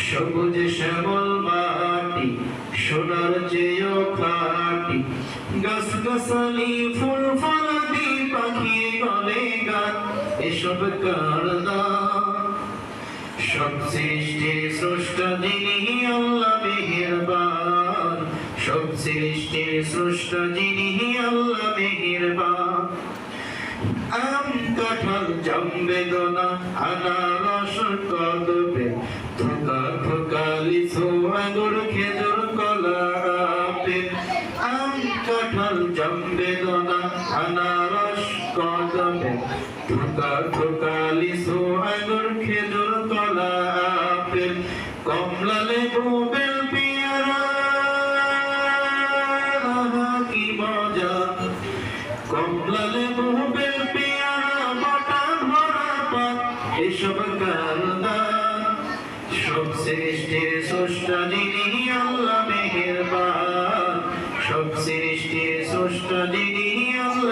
সবুজ শ্যামল মাটি সোনার চেয়েও খাঁটি, গাছগাছালি ফুল ফলাদি পাখি বলে গান, এসব কার দান? সব সৃষ্টির স্রষ্টা যিনি আল্লাহ মেহেরবান, সব সৃষ্টির স্রষ্টা যিনি আল্লাহ মেহেরবান। আম কাঁঠাল জাম বেদনা আনারস কদবে, থোকা থোকা লিচু আঙ্গুর খেজুর কলা আপেল। আম কাঁঠাল জাম বেদনা আনারস কদবে, থোকা থোকা লিচু আঙ্গুর খেজুর কলা আপেল। কমলা লেবু বেল পেয়ারা কি মজা, কমলা লেবু বেল পেয়ারা বাটার ভরা পান, এসব কার দান? সব সৃষ্টির স্রষ্টা যিনি আল্লাহ মেহেরবান, সব সৃষ্টির স্রষ্টা যিনি আল্লাহ